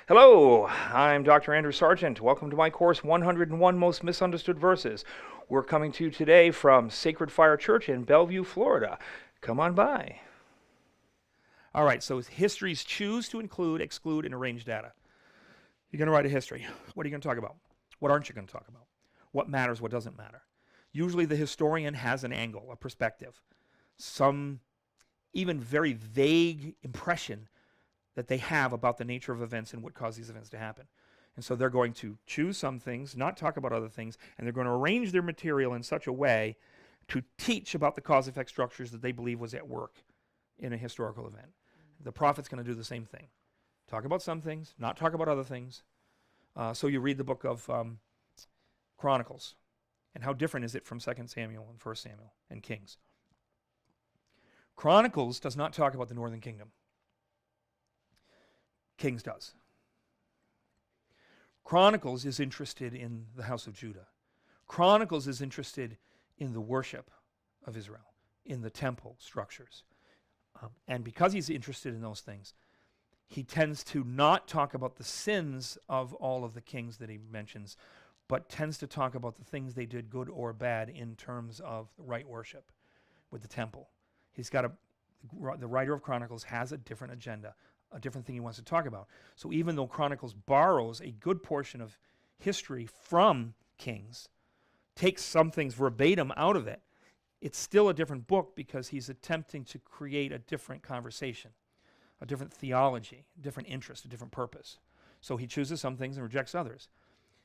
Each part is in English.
Hello, I'm Dr. Andrew Sargent. Welcome to my course, 101 Most Misunderstood Verses. We're coming to you today from Sacred Fire Church in Bellevue, Florida. Come on by. All right, so histories choose to include, exclude, and arrange data. You're going to write a history. What are you going to talk about? What aren't you going to talk about? What matters, what doesn't matter? Usually the historian has an angle, a perspective, some even very vague impression that they have about the nature of events and what caused these events to happen. And so they're going to choose some things, not talk about other things, and they're going to arrange their material in such a way to teach about the cause-effect structures that they believe was at work in a historical event. The prophet's going to do the same thing. Talk about some things, not talk about other things. So you read the book of Chronicles, and how different is it from 2 Samuel and 1 Samuel and Kings? Chronicles does not talk about the northern kingdom. Kings does. Chronicles is interested in the house of Judah. Chronicles is interested in the worship of Israel, in the temple structures. And because he's interested in those things, he tends to not talk about the sins of all of the kings that he mentions, but tends to talk about the things they did, good or bad, in terms of right worship with the temple. The writer of Chronicles has a different agenda, a different thing he wants to talk about. So even though Chronicles borrows a good portion of history from Kings, takes some things verbatim out of it, it's still a different book because he's attempting to create a different conversation, a different theology, a different interest, a different purpose. So he chooses some things and rejects others.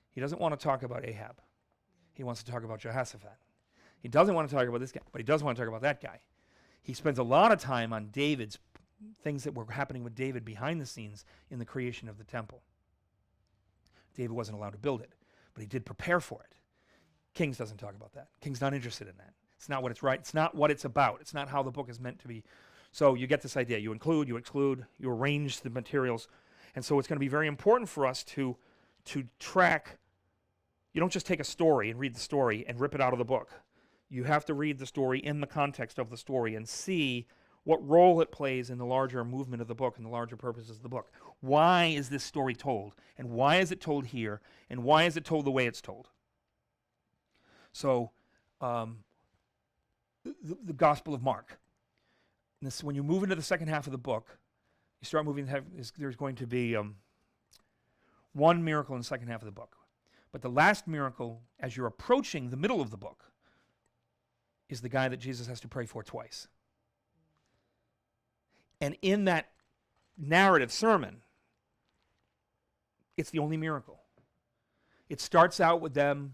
He doesn't want to talk about Ahab. He wants to talk about Jehoshaphat. He doesn't want to talk about this guy, but he does want to talk about that guy. He spends a lot of time on David's things that were happening with David behind the scenes in the creation of the temple. David wasn't allowed to build it, but he did prepare for it. Kings doesn't talk about that. Kings not interested in that. It's not what it's right. It's not what it's about. It's not how the book is meant to be. So you get this idea. You include, you exclude, you arrange the materials. And so it's going to be very important for us to track. You don't just take a story and read the story and rip it out of the book. You have to read the story in the context of the story and see what role it plays in the larger movement of the book and the larger purposes of the book. Why is this story told? And why is it told here? And why is it told the way it's told? So, the Gospel of Mark. When you move into the second half of the book, you start moving, there's going to be one miracle in the second half of the book. But the last miracle, as you're approaching the middle of the book, is the guy that Jesus has to pray for twice. And in that narrative sermon, it's the only miracle. It starts out with them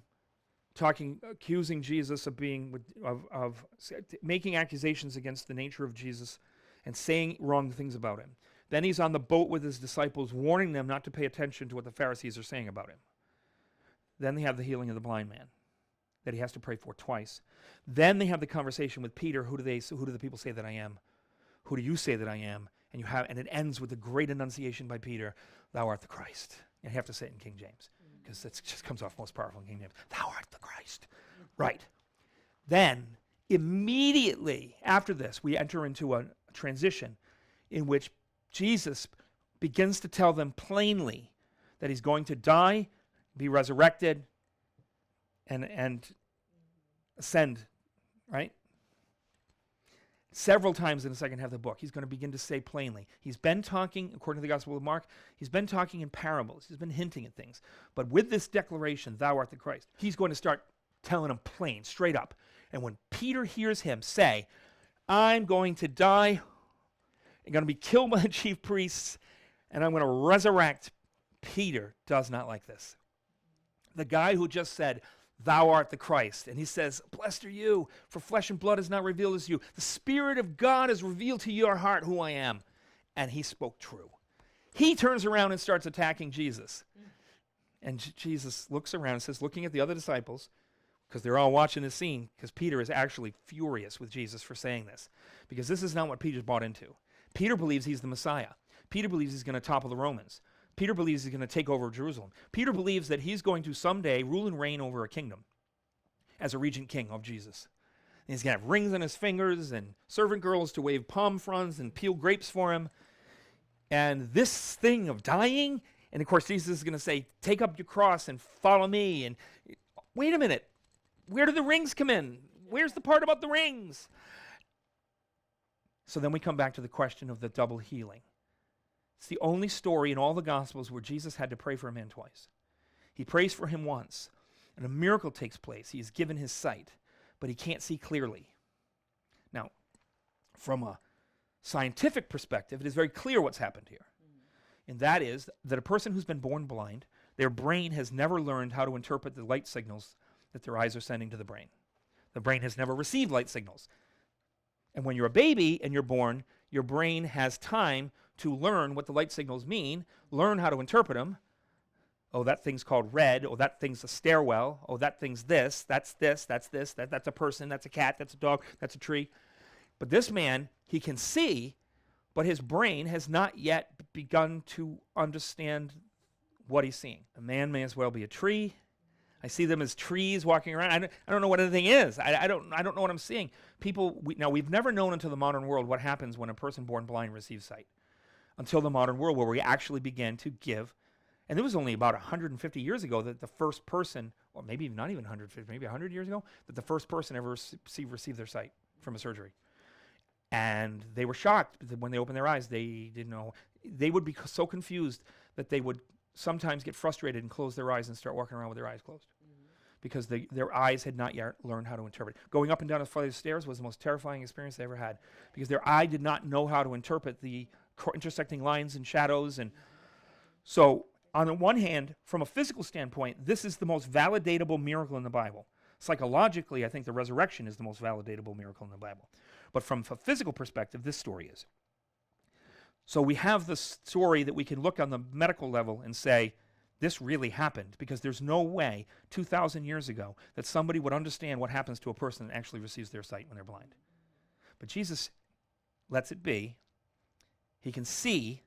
accusing Jesus of making accusations against the nature of Jesus and saying wrong things about him. Then he's on the boat with his disciples, warning them not to pay attention to what the Pharisees are saying about him. Then they have the healing of the blind man that he has to pray for twice. Then they have the conversation with Peter. Who do the people say that I am? Who do you say that I am? And it ends with the great enunciation by Peter, thou art the Christ. And you have to say it in King James, because it just comes off most powerful in King James. Thou art the Christ. Right. Then, immediately after this, we enter into a transition in which Jesus begins to tell them plainly that he's going to die, be resurrected, and ascend, right? Several times in the second half of the book, he's going to begin to say plainly. He's been talking, according to the Gospel of Mark, he's been talking in parables. He's been hinting at things. But with this declaration, thou art the Christ, he's going to start telling them plain, straight up. And when Peter hears him say, I'm going to die, I'm going to be killed by the chief priests, and I'm going to resurrect, Peter does not like this. The guy who just said, thou art the Christ. And he says, blessed are you, for flesh and blood is not revealed as you. The Spirit of God has revealed to your heart who I am. And he spoke true. He turns around and starts attacking Jesus. And Jesus looks around and says, looking at the other disciples, because they're all watching the scene, because Peter is actually furious with Jesus for saying this. Because this is not what Peter's bought into. Peter believes he's the Messiah. Peter believes he's going to topple the Romans. Peter believes he's going to take over Jerusalem. Peter believes that he's going to someday rule and reign over a kingdom as a regent king of Jesus. And he's going to have rings on his fingers and servant girls to wave palm fronds and peel grapes for him. And this thing of dying And of course, Jesus is going to say, take up your cross and follow me. And wait a minute, where do the rings come in? Where's the part about the rings? So then we come back to the question of the double healing. It's the only story in all the Gospels where Jesus had to pray for a man twice. He prays for him once, and a miracle takes place. He is given his sight, but he can't see clearly. Now, from a scientific perspective, it is very clear what's happened here. And that is that a person who's been born blind, their brain has never learned how to interpret the light signals that their eyes are sending to the brain. The brain has never received light signals. And when you're a baby and you're born, your brain has time to learn what the light signals mean, learn how to interpret them. Oh, that thing's called red. Oh, that thing's a stairwell. Oh, that thing's this. That's this. That's this. That's a person. That's a cat. That's a dog. That's a tree. But this man, he can see, but his brain has not yet begun to understand what he's seeing. A man may as well be a tree. I see them as trees walking around. I don't know what anything is. I don't know what I'm seeing. We've never known until the modern world what happens when a person born blind receives sight. Until the modern world, where we actually began to give. And it was only about 150 years ago that the first person, or maybe not even 150, maybe 100 years ago, that the first person ever received their sight from a surgery. And they were shocked when they opened their eyes. They didn't know. They would be so confused that they would sometimes get frustrated and close their eyes and start walking around with their eyes closed. Because their eyes had not yet learned how to interpret. Going up and down a flight of stairs was the most terrifying experience they ever had. Because their eye did not know how to interpret the intersecting lines and shadows. And so, on the one hand, from a physical standpoint, this is the most validatable miracle in the Bible. Psychologically, I think the resurrection is the most validatable miracle in the Bible. But from a physical perspective, this story is. So we have the story that we can look on the medical level and say, this really happened, because there's no way 2,000 years ago that somebody would understand what happens to a person that actually receives their sight when they're blind. But Jesus lets it be. He can see,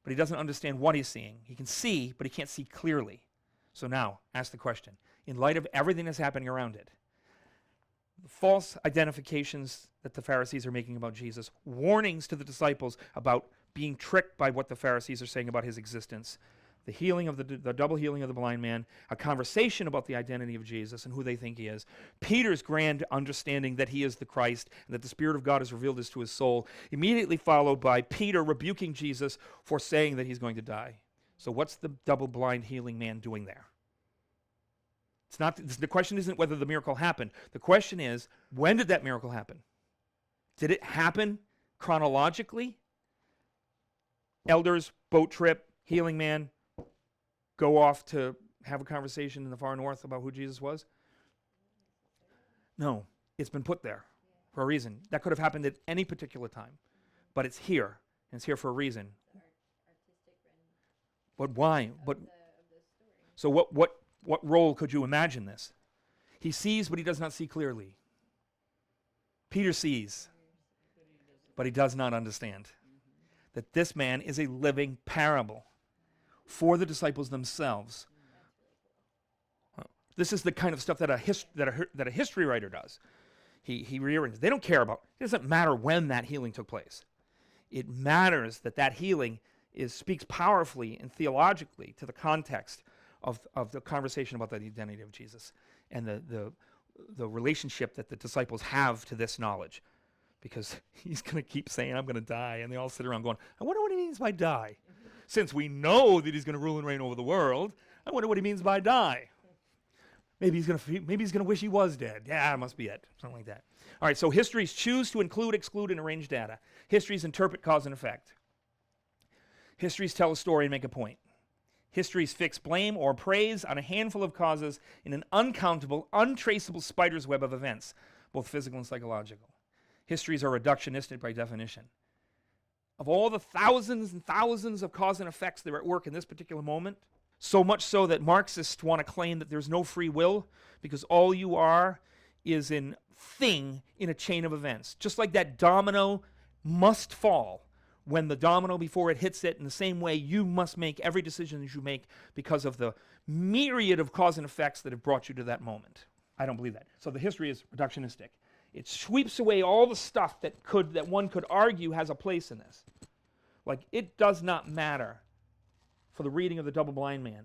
but he doesn't understand what he's seeing. He can see, but he can't see clearly. So now, ask the question. In light of everything that's happening around it, the false identifications that the Pharisees are making about Jesus, warnings to the disciples about being tricked by what the Pharisees are saying about his existence, the healing of the double healing of the blind man, a conversation about the identity of Jesus and who they think he is, Peter's grand understanding that he is the Christ and that the Spirit of God has revealed this to his soul, immediately followed by Peter rebuking Jesus for saying that he's going to die. So what's the double blind healing man doing there? It's not. The question isn't whether the miracle happened. The question is, when did that miracle happen? Did it happen chronologically? Elders, boat trip, healing man, go off to have a conversation in the far north about who Jesus was? No, it's been put there for a reason. That could have happened at any particular time, but it's here, and it's here for a reason. But why? So what role could you imagine this? He sees, but he does not see clearly. Peter sees, but he does not understand that this man is a living parable for the disciples themselves. This is the kind of stuff that a history writer does. He rearranges. They don't care about. It doesn't matter when that healing took place. It matters that healing speaks powerfully and theologically to the context of the conversation about the identity of Jesus and the relationship that the disciples have to this knowledge. Because he's going to keep saying, I'm going to die. And they all sit around going, I wonder what he means by die. Since we know that he's going to rule and reign over the world, I wonder what he means by die. Maybe he's going to wish he was dead. Yeah, it must be it. Something like that. All right, so histories choose to include, exclude, and arrange data. Histories interpret cause and effect. Histories tell a story and make a point. Histories fix blame or praise on a handful of causes in an uncountable, untraceable spider's web of events, both physical and psychological. Histories are reductionistic by definition. Of all the thousands and thousands of cause and effects that are at work in this particular moment, so much so that Marxists want to claim that there's no free will because all you are is a thing in a chain of events. Just like that domino must fall when the domino before it hits it, in the same way you must make every decision that you make because of the myriad of cause and effects that have brought you to that moment. I don't believe that. So the history is reductionistic. It sweeps away all the stuff that one could argue has a place in this. Like, it does not matter for the reading of the double-blind man.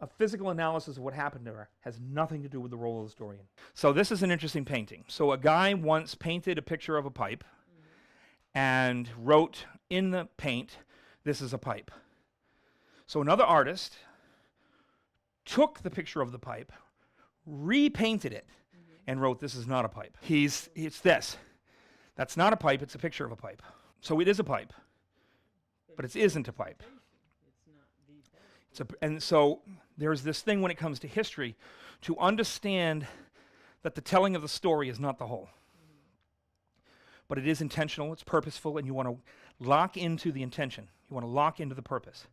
A physical analysis of what happened to her has nothing to do with the role of the historian. So this is an interesting painting. So a guy once painted a picture of a pipe and wrote in the paint, "This is a pipe." So another artist took the picture of the pipe, repainted it, and wrote, "This is not a pipe." It's this. That's not a pipe, it's a picture of a pipe. So it is a pipe, but it isn't a pipe. And so there's this thing when it comes to history, to understand that the telling of the story is not the whole. But it is intentional, it's purposeful, and you want to lock into the intention. You want to lock into the purpose.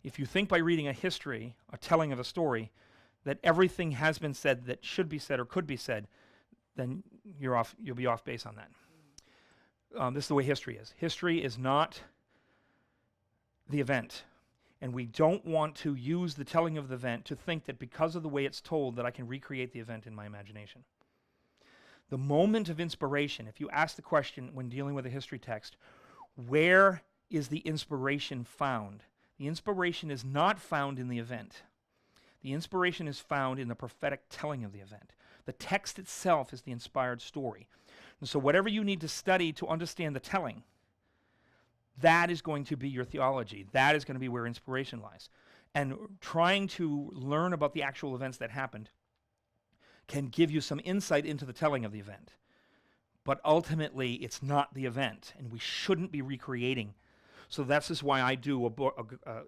If you think by reading a history, a telling of a story, that everything has been said that should be said or could be said, then you'll be off base on that. This is the way history is. History is not the event. And we don't want to use the telling of the event to think that because of the way it's told that I can recreate the event in my imagination. The moment of inspiration, if you ask the question when dealing with a history text, where is the inspiration found? The inspiration is not found in the event. The inspiration is found in the prophetic telling of the event. The text itself is the inspired story. And so whatever you need to study to understand the telling, that is going to be your theology. That is going to be where inspiration lies. And trying to learn about the actual events that happened can give you some insight into the telling of the event. But ultimately, it's not the event, and we shouldn't be recreating. So that's just why I do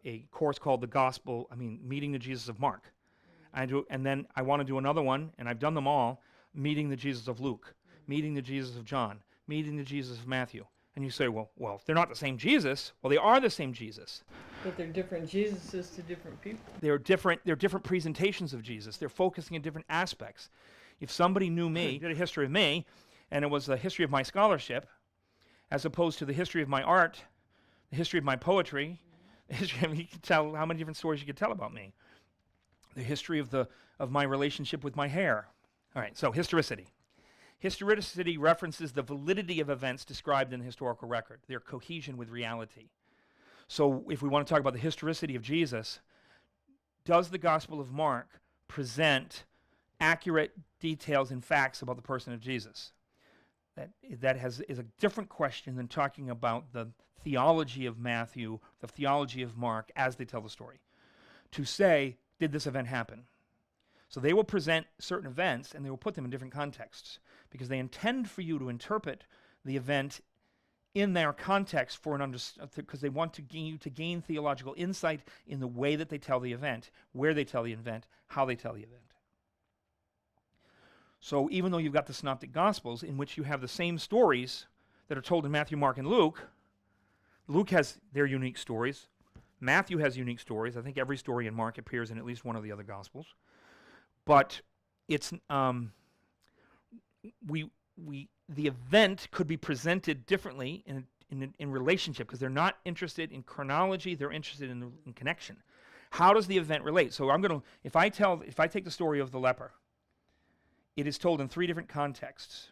a course called Meeting the Jesus of Mark. And then I want to do another one, and I've done them all, Meeting the Jesus of Luke, Meeting the Jesus of John, Meeting the Jesus of Matthew. And you say, well, if they're not the same Jesus, well, they are the same Jesus. But they're different Jesuses to different people. They're different presentations of Jesus. They're focusing on different aspects. If somebody knew me, did a history of me, and it was the history of my scholarship, as opposed to the history of my art, the history of my poetry, the history you could tell how many different stories you could tell about me. The history of my relationship with my hair. All right, so historicity. Historicity references the validity of events described in the historical record, their cohesion with reality. So if we want to talk about the historicity of Jesus, does the Gospel of Mark present accurate details and facts about the person of Jesus? That is a different question than talking about the theology of Matthew, the theology of Mark as they tell the story. To say, did this event happen? So they will present certain events and they will put them in different contexts because they intend for you to interpret the event in their context because they want you to gain theological insight in the way that they tell the event, where they tell the event, how they tell the event. So even though you've got the Synoptic Gospels in which you have the same stories that are told in Matthew, Mark, and Luke has their unique stories. Matthew has unique stories. I think every story in Mark appears in at least one of the other Gospels. But it's the event could be presented differently in relationship because they're not interested in chronology, they're interested in connection. How does the event relate? So if I take the story of the leper, it is told in 3 different contexts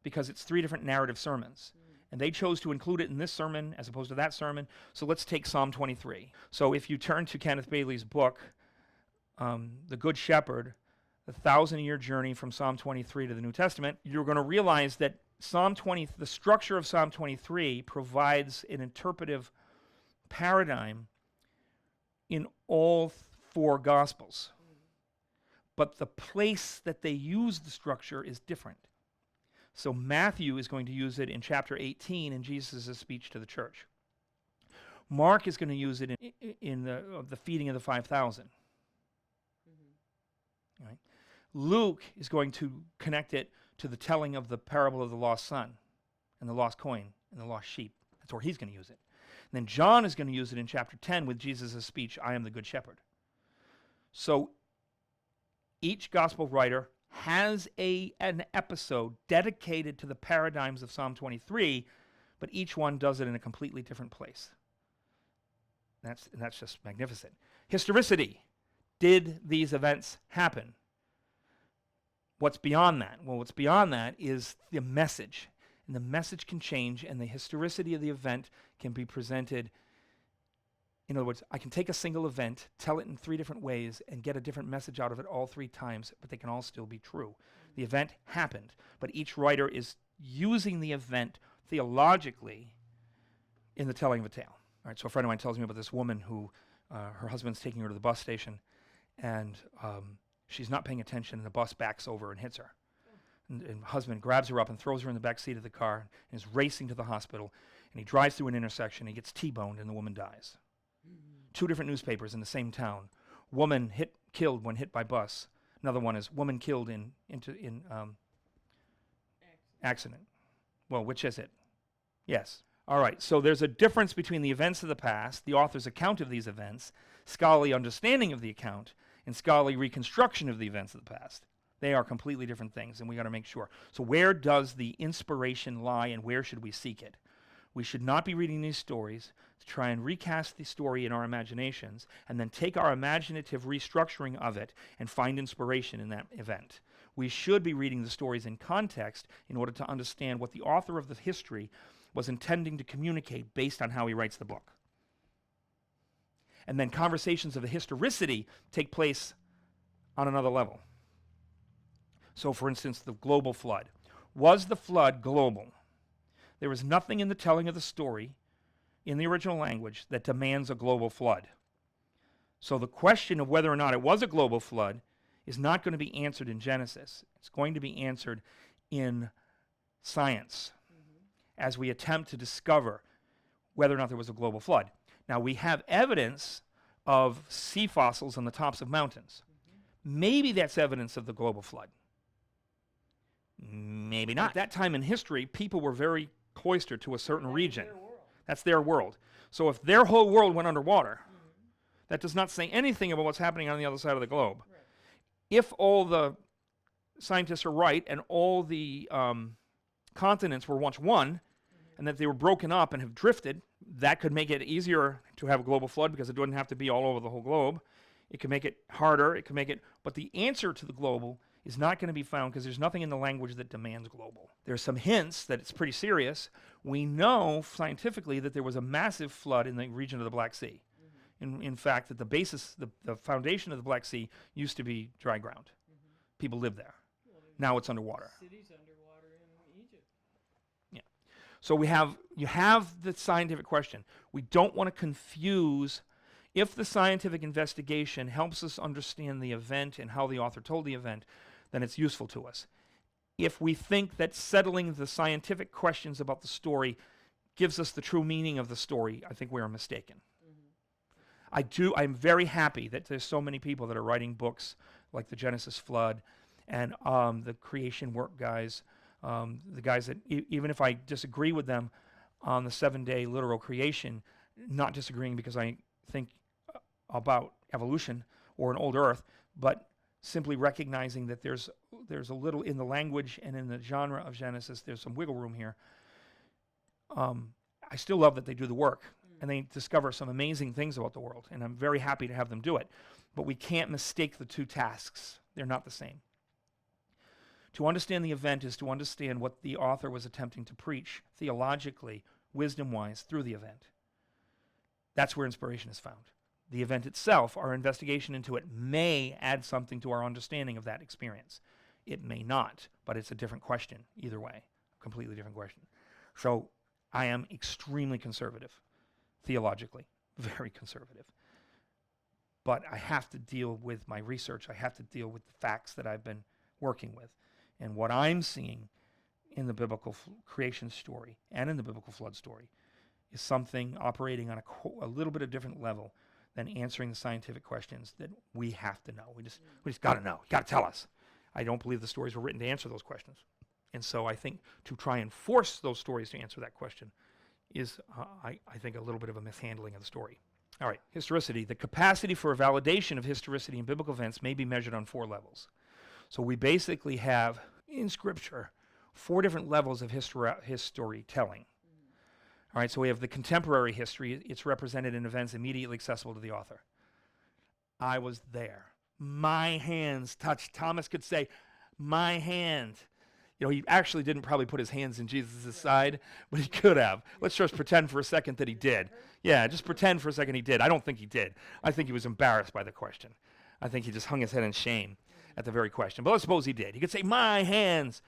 because it's 3 different narrative sermons. And they chose to include it in this sermon as opposed to that sermon. So let's take Psalm 23. So if you turn to Kenneth Bailey's book, The Good Shepherd, the 1,000-year journey from Psalm 23 to the New Testament, you're going to realize that the structure of Psalm 23 provides an interpretive paradigm in all 4 Gospels. But the place that they use the structure is different. So Matthew is going to use it in chapter 18 in Jesus' speech to the church. Mark is going to use it in the feeding of the 5,000. Right? Luke is going to connect it to the telling of the parable of the lost son and the lost coin and the lost sheep. That's where he's going to use it. And then John is going to use it in chapter 10 with Jesus' speech, I am the good shepherd. So each gospel writer has an episode dedicated to the paradigms of Psalm 23, but each one does it in a completely different place. That's just magnificent. Historicity. Did these events happen? What's beyond that? Well, what's beyond that is the message. And the message can change, and the historicity of the event can be presented In other words, I can take a single event, tell it in 3 different ways, and get a different message out of it all 3 times, but they can all still be true. The event happened, but each writer is using the event theologically in the telling of a tale. All right, so a friend of mine tells me about this woman who her husband's taking her to the bus station, and she's not paying attention, and the bus backs over and hits her. And husband grabs her up and throws her in the back seat of the car and is racing to the hospital, and he drives through an intersection, and he gets T-boned, and the woman dies. 2 different newspapers in the same town. Woman killed when hit by bus. Another one is woman killed in accident. Well, which is it? Yes. All right, so there's a difference between the events of the past, the author's account of these events, scholarly understanding of the account, and scholarly reconstruction of the events of the past. They are completely different things, and we got to make sure. So where does the inspiration lie, and where should we seek it? We should not be reading these stories to try and recast the story in our imaginations and then take our imaginative restructuring of it and find inspiration in that event. We should be reading the stories in context in order to understand what the author of the history was intending to communicate based on how he writes the book. And then conversations of the historicity take place on another level. So, for instance, the global flood. Was the flood global? There is nothing in the telling of the story in the original language that demands a global flood. So the question of whether or not it was a global flood is not going to be answered in Genesis. It's going to be answered in science as we attempt to discover whether or not there was a global flood. Now, we have evidence of sea fossils on the tops of mountains. Maybe that's evidence of the global flood. Maybe not. At that time in history, people were very cloistered to a certain region. That's their world. So if their whole world went underwater, that does not say anything about what's happening on the other side of the globe. Right. If all the scientists are right and all the continents were once one, and that they were broken up and have drifted, that could make it easier to have a global flood because it wouldn't have to be all over the whole globe. It could make it harder. It could make it, but the answer to the global is not going to be found because there's nothing in the language that demands global. There's some hints that it's pretty serious. We know scientifically that there was a massive flood in the region of the Black Sea. In fact, that the basis, the foundation of the Black Sea used to be dry ground. People lived there. Well, now it's underwater. Cities underwater in Egypt. Yeah. So you have the scientific question. We don't want to confuse. If the scientific investigation helps us understand the event and how the author told the event, then it's useful to us. If we think that settling the scientific questions about the story gives us the true meaning of the story, I think we are mistaken. I'm very happy that there's so many people that are writing books like the Genesis Flood and the creation work guys, the guys that, even if I disagree with them on the 7-day literal creation, not disagreeing because I think about evolution or an old earth, but simply recognizing that there's a little in the language and in the genre of Genesis, there's some wiggle room here. I still love that they do the work and they discover some amazing things about the world, and I'm very happy to have them do it. But we can't mistake the 2 tasks. They're not the same. To understand the event is to understand what the author was attempting to preach theologically, wisdom-wise, through the event. That's where inspiration is found. The event itself, our investigation into it, may add something to our understanding of that experience. It may not, but it's a different question either way, a completely different question. So I am extremely conservative, theologically, very conservative. But I have to deal with my research. I have to deal with the facts that I've been working with. And what I'm seeing in the biblical creation story and in the biblical flood story is something operating on a little bit of different level than answering the scientific questions that we have to know. We just got to know. You got to tell us. I don't believe the stories were written to answer those questions. And so I think to try and force those stories to answer that question is, I think, a little bit of a mishandling of the story. All right, historicity. The capacity for a validation of historicity in biblical events may be measured on 4 levels. So we basically have, in Scripture, 4 different levels of storytelling. All right, so we have the contemporary history. It's represented in events immediately accessible to the author. I was there. My hands touched. Thomas could say, my hand. He actually didn't probably put his hands in Jesus' side, but he could have. Let's just pretend for a second that he did. Yeah, just pretend for a second he did. I don't think he did. I think he was embarrassed by the question. I think he just hung his head in shame at the very question. But let's suppose he did. He could say, my hands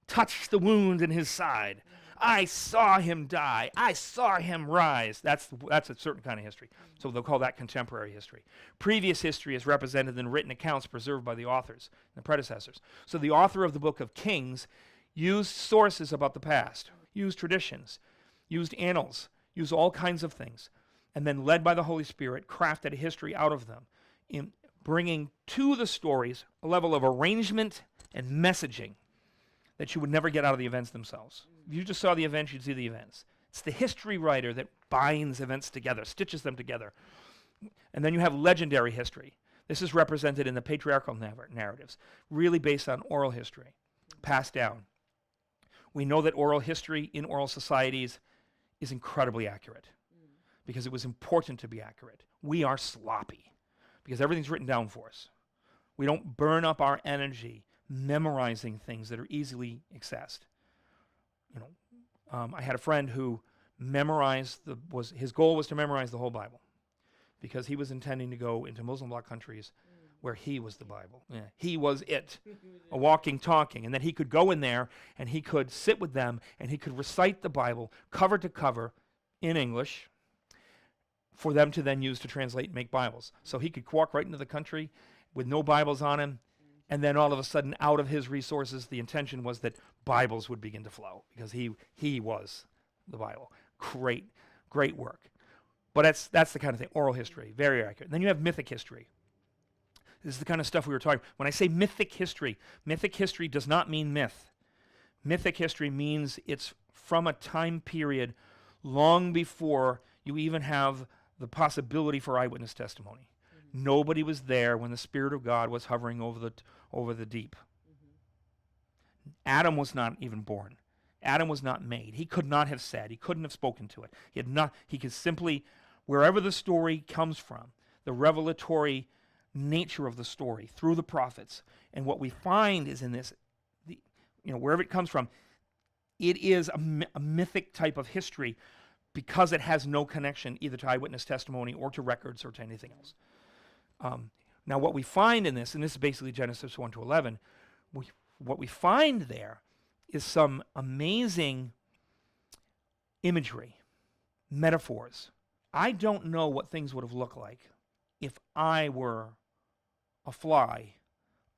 touched the wound in his side. I saw him die. I saw him rise. That's a certain kind of history. So they'll call that contemporary history. Previous history is represented in written accounts preserved by the authors, the predecessors. So the author of the book of Kings used sources about the past, used traditions, used annals, used all kinds of things, and then led by the Holy Spirit, crafted a history out of them, in bringing to the stories a level of arrangement and messaging that you would never get out of the events themselves. If you just saw the events, you'd see the events. It's the history writer that binds events together, stitches them together. And then you have legendary history. This is represented in the patriarchal narratives, really based on oral history, passed down. We know that oral history in oral societies is incredibly accurate because it was important to be accurate. We are sloppy because everything's written down for us. We don't burn up our energy memorizing things that are easily accessed. I had a friend who memorized his goal was to memorize the whole Bible because he was intending to go into Muslim bloc countries where he was the Bible. Yeah, he was it, a walking, talking, and that he could go in there and he could sit with them and he could recite the Bible cover to cover in English for them to then use to translate and make Bibles. So he could walk right into the country with no Bibles on him, and then all of a sudden, out of his resources, the intention was that Bibles would begin to flow because he was the Bible. Great work. But that's the kind of thing, oral history, very accurate. And then you have mythic history. This is the kind of stuff we were talking about. When I say mythic history does not mean myth. Mythic history means it's from a time period long before you even have the possibility for eyewitness testimony. Nobody was there when the Spirit of God was hovering over the deep. Adam was not even born. Adam was not made. He could not have said. He couldn't have spoken to it. He could simply, wherever the story comes from, the revelatory nature of the story through the prophets, and what we find is in this, wherever it comes from, it is a mythic type of history because it has no connection either to eyewitness testimony or to records or to anything else. Now, what we find in this, and this is basically Genesis 1 to 11, what we find there is some amazing imagery, metaphors. I don't know what things would have looked like if I were a fly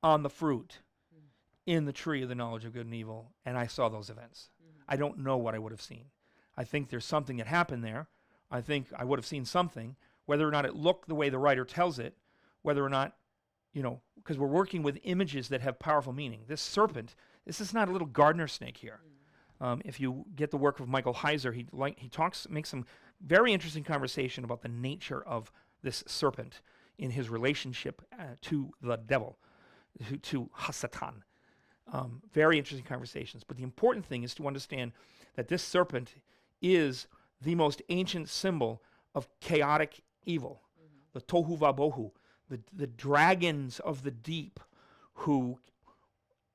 on the fruit in the tree of the knowledge of good and evil, and I saw those events. I don't know what I would have seen. I think there's something that happened there. I think I would have seen something, whether or not it looked the way the writer tells it, whether or not, because we're working with images that have powerful meaning. This serpent, this is not a little gardener snake here. If you get the work of Michael Heiser, he makes some very interesting conversation about the nature of this serpent in his relationship to the devil, to Hasatan. Very interesting conversations. But the important thing is to understand that this serpent is the most ancient symbol of chaotic evil, the tohu vabohu, the dragons of the deep who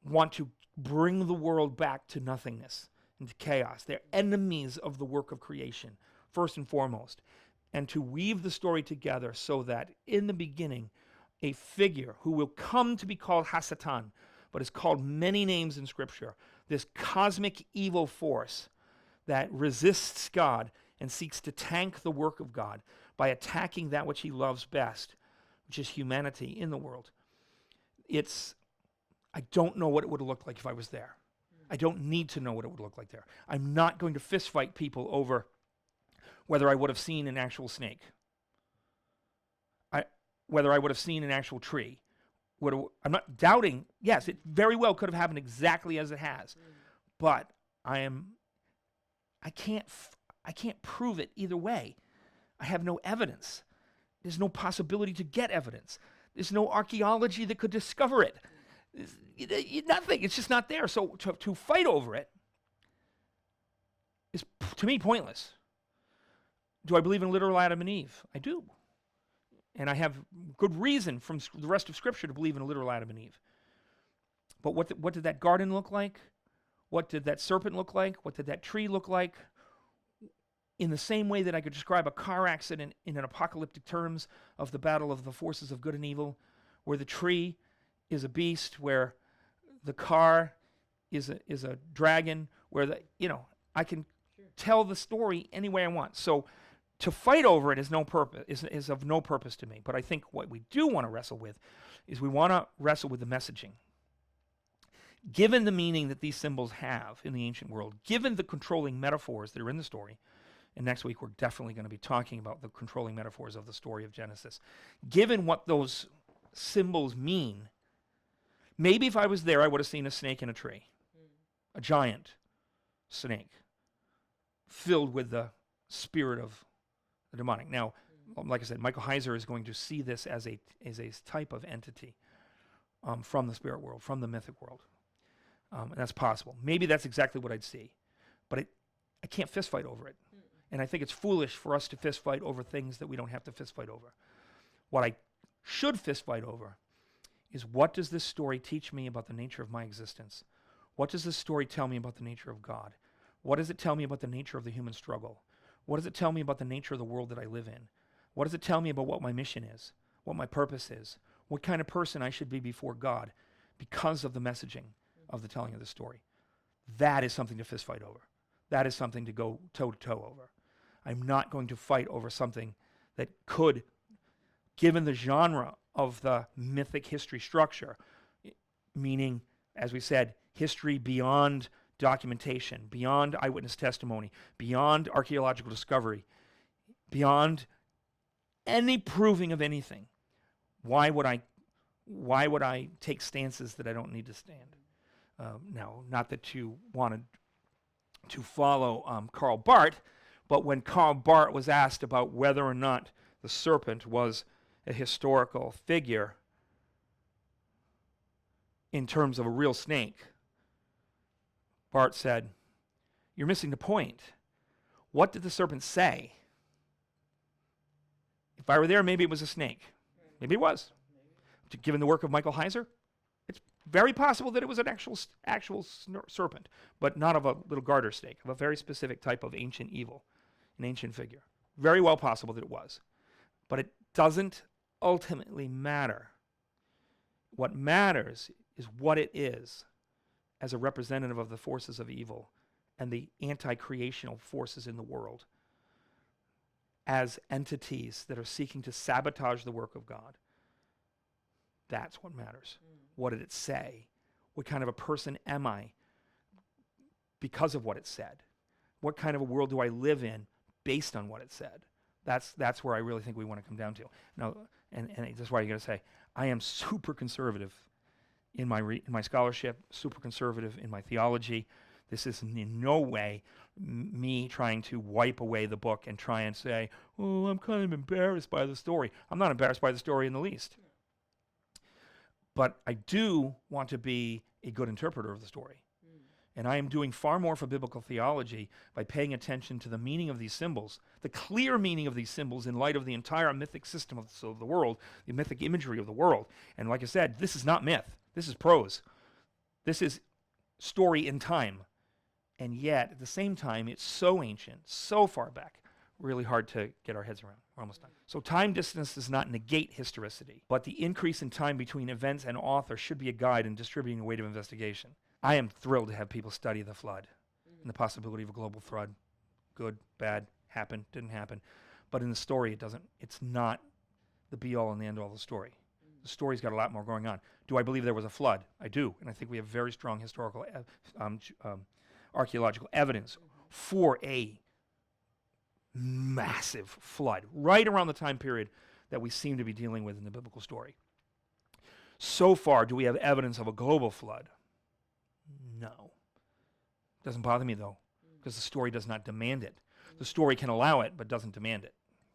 want to bring the world back to nothingness, into chaos. They're enemies of the work of creation, first and foremost. And to weave the story together so that in the beginning, a figure who will come to be called Hasatan, but is called many names in Scripture, this cosmic evil force that resists God and seeks to tank the work of God by attacking that which he loves best, which is humanity in the world. I don't know what it would have looked like if I was there. I don't need to know what it would look like there. I'm not going to fist fight people over whether I would have seen an actual snake, whether I would have seen an actual tree. I'm not doubting, yes, it very well could have happened exactly as it has, but I can't prove it either way. I have no evidence. There's no possibility to get evidence. There's no archaeology that could discover it. Nothing. It's just not there. So to fight over it is, to me, pointless. Do I believe in literal Adam and Eve? I do. And I have good reason from the rest of Scripture to believe in a literal Adam and Eve. But what did that garden look like? What did that serpent look like? What did that tree look like? In the same way that I could describe a car accident in an apocalyptic terms of the battle of the forces of good and evil, where the tree is a beast, where the car is a dragon, where I can tell the story any way I want. So to fight over it is of no purpose to me. But I think what we do want to wrestle with is we want to wrestle with the messaging. Given the meaning that these symbols have in the ancient world, given the controlling metaphors that are in the story, and next week we're definitely going to be talking about the controlling metaphors of the story of Genesis, given what those symbols mean, maybe if I was there, I would have seen a snake in a tree, a giant snake, filled with the spirit of the demonic. Now, like I said, Michael Heiser is going to see this as a type of entity from the spirit world, from the mythic world. And that's possible. Maybe that's exactly what I'd see. But I can't fist fight over it. And I think it's foolish for us to fist fight over things that we don't have to fist fight over. What I should fist fight over is, what does this story teach me about the nature of my existence? What does this story tell me about the nature of God? What does it tell me about the nature of the human struggle? What does it tell me about the nature of the world that I live in? What does it tell me about what my mission is? What my purpose is? What kind of person I should be before God because of the messaging of the telling of the story? That is something to fist fight over. That is something to go toe-to-toe over. I'm not going to fight over something that could, given the genre of the mythic history structure, meaning, as we said, history beyond documentation, beyond eyewitness testimony, beyond archaeological discovery, beyond any proving of anything. Why would I take stances that I don't need to stand? Now, not that you wanted to follow Karl Barth, but when Karl Barth was asked about whether or not the serpent was a historical figure in terms of a real snake, Barth said, "You're missing the point. What did the serpent say? If I were there, maybe it was a snake. Maybe it was. Given the work of Michael Heiser, it's very possible that it was an actual serpent, but not of a little garter snake, of a very specific type of ancient evil, an ancient figure. Very well possible that it was. But it doesn't ultimately matter. What matters is what it is as a representative of the forces of evil and the anti-creational forces in the world, as entities that are seeking to sabotage the work of God. That's what matters. What did it say? What kind of a person am I because of what it said? What kind of a world do I live in based on what it said? That's where I really think we want to come down to. Now, and that's why you're going to say, I am super conservative in my scholarship, super conservative in my theology. This is in no way me trying to wipe away the book and try and say, oh, I'm kind of embarrassed by the story. I'm not embarrassed by the story in the least. But I do want to be a good interpreter of the story. And I am doing far more for biblical theology by paying attention to the meaning of these symbols, the clear meaning of these symbols in light of the entire mythic system of the world, the mythic imagery of the world. And like I said, this is not myth. This is prose. This is story in time. And yet, at the same time, it's so ancient, so far back, really hard to get our heads around. We're almost done. So time distance does not negate historicity, but the increase in time between events and author should be a guide in distributing a weight of investigation. I am thrilled to have people study the flood and the possibility of a global flood. Good, bad, happened, didn't happen. But in the story, it's not the be-all and the end-all of the story. The story's got a lot more going on. Do I believe there was a flood? I do, and I think we have very strong historical archaeological evidence for a massive flood right around the time period that we seem to be dealing with in the biblical story. So far, do we have evidence of a global flood? No. Doesn't bother me, though, because the story does not demand it. The story can allow it, but doesn't demand it,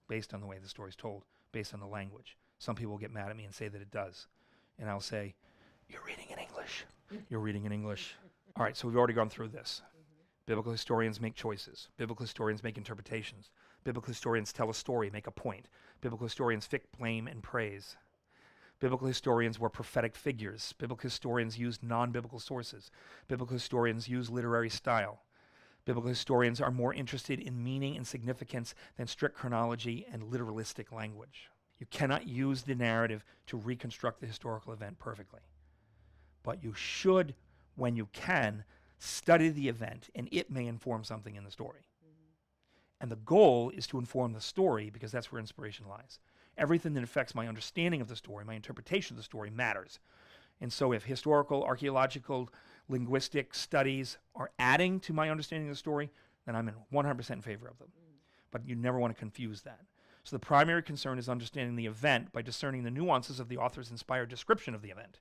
based on the way the story's told, based on the language. Some people will get mad at me and say that it does. And I'll say, you're reading in English. You're reading in English. All right, so we've already gone through this. Biblical historians make choices. Biblical historians make interpretations. Biblical historians tell a story, make a point. Biblical historians fic, blame, and praise. Biblical historians were prophetic figures. Biblical historians used non-biblical sources. Biblical historians use literary style. Biblical historians are more interested in meaning and significance than strict chronology and literalistic language. You cannot use the narrative to reconstruct the historical event perfectly. But you should, when you can, study the event, and it may inform something in the story. And the goal is to inform the story, because that's where inspiration lies. Everything that affects my understanding of the story, my interpretation of the story, matters. And so if historical, archaeological, linguistic studies are adding to my understanding of the story, then I'm in 100% in favor of them. But you never want to confuse that. So the primary concern is understanding the event by discerning the nuances of the author's inspired description of the event.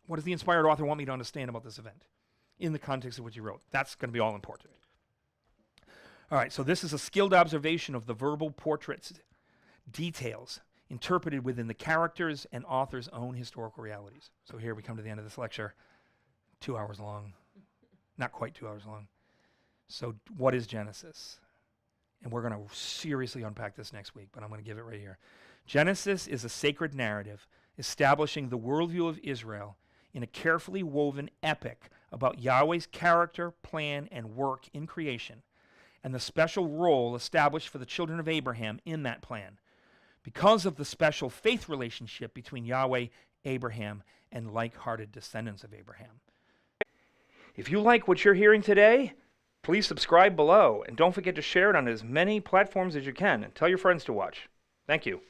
What does the inspired author want me to understand about this event in the context of what you wrote? That's going to be all important. All right, so this is a skilled observation of the verbal portraits, details, interpreted within the characters and author's own historical realities. So here we come to the end of this lecture, 2 hours long, not quite 2 hours long. So what is Genesis? And we're going to seriously unpack this next week, but I'm going to give it right here. Genesis is a sacred narrative establishing the worldview of Israel in a carefully woven epic about Yahweh's character, plan, and work in creation, and the special role established for the children of Abraham in that plan, because of the special faith relationship between Yahweh, Abraham, and like-hearted descendants of Abraham. If you like what you're hearing today, please subscribe below, and don't forget to share it on as many platforms as you can, and tell your friends to watch. Thank you.